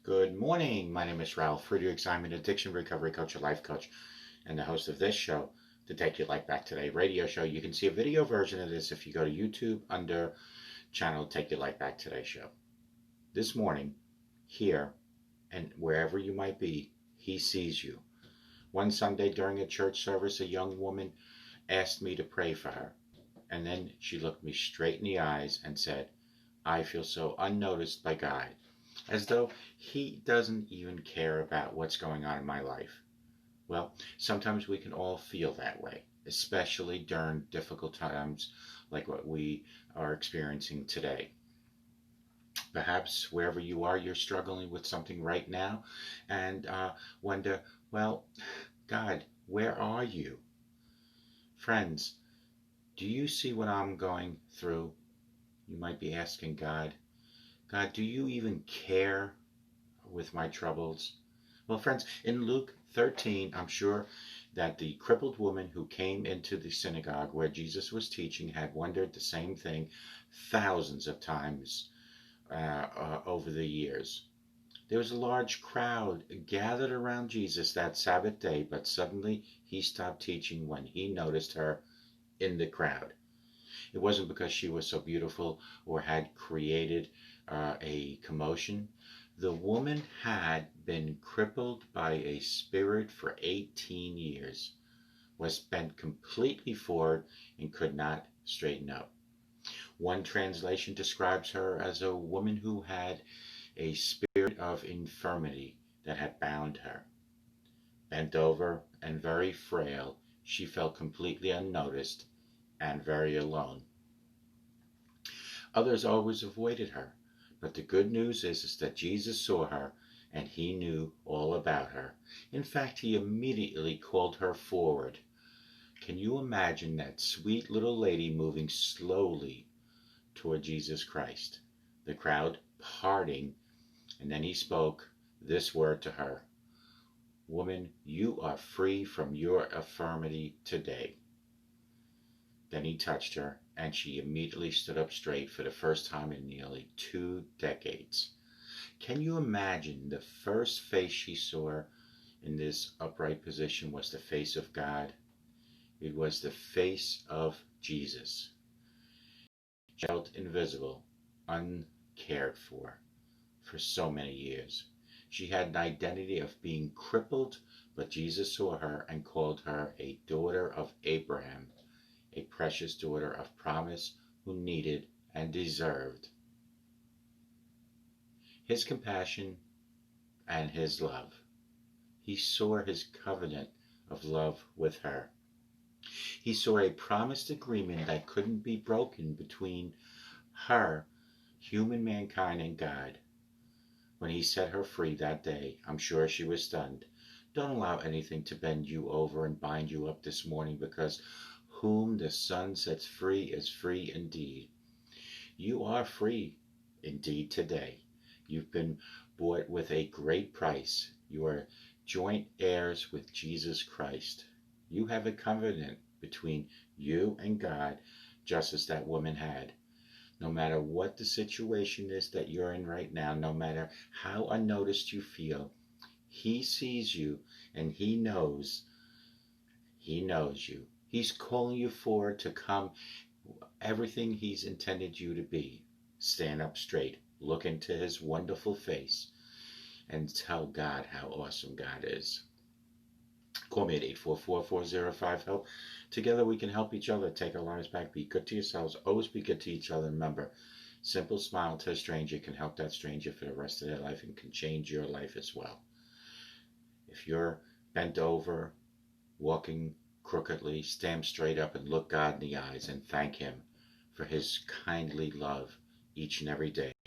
Good morning. My name is Ralf Friedrichs. I'm an addiction recovery coach, a life coach, and the host of this show, the Take Your Life Back Today radio show. You can see a video version of this if you go to YouTube under channel Take Your Life Back Today show. This morning, here and wherever you might be, he sees you. One Sunday during a church service, a young woman asked me to pray for her. And then she looked me straight in the eyes and said, "I feel so unnoticed by God." As though he doesn't even care about what's going on in my life. Well, sometimes we can all feel that way, especially during difficult times like what we are experiencing today. Perhaps wherever you are, you're struggling with something right now and wonder, well, God, where are you? Friends, do you see what I'm going through? You might be asking God, do you even care with my troubles? Well, friends, in Luke 13, I'm sure that the crippled woman who came into the synagogue where Jesus was teaching had wondered the same thing thousands of times over the years. There was a large crowd gathered around Jesus that Sabbath day, but suddenly he stopped teaching when he noticed her in the crowd. It wasn't because she was so beautiful or had created a commotion. The woman had been crippled by a spirit for 18 years, was bent completely forward, and could not straighten up. One translation describes her as a woman who had a spirit of infirmity that had bound her. Bent over and very frail, she felt completely unnoticed and very alone. Others always avoided her, but the good news is that Jesus saw her and he knew all about her. In fact, he immediately called her forward. Can you imagine that sweet little lady moving slowly toward Jesus Christ, the crowd parting, and then he spoke this word to her: "Woman, you are free from your infirmity today." Then he touched her, and she immediately stood up straight for the first time in nearly 2 decades. Can you imagine the first face she saw in this upright position was the face of God? It was the face of Jesus. She felt invisible, uncared for so many years. She had an identity of being crippled, but Jesus saw her and called her a daughter of Abraham, a precious daughter of promise who needed and deserved his compassion and his love. He saw his covenant of love with her. He saw a promised agreement that couldn't be broken between her, human mankind, and God. When he set her free that day, I'm sure she was stunned. Don't allow anything to bend you over and bind you up this morning, because whom the Son sets free is free indeed. You are free indeed today. You've been bought with a great price. You are joint heirs with Jesus Christ. You have a covenant between you and God, just as that woman had. No matter what the situation is that you're in right now, no matter how unnoticed you feel, he sees you and he knows you. He's calling you forward to come everything he's intended you to be. Stand up straight, look into his wonderful face, and tell God how awesome God is. Call me at 844-405-HELP. Together we can help each other take our lives back. Be good to yourselves. Always be good to each other. Remember, simple smile to a stranger can help that stranger for the rest of their life and can change your life as well. If you're bent over, walking crookedly, stand straight up and look God in the eyes and thank him for his kindly love each and every day.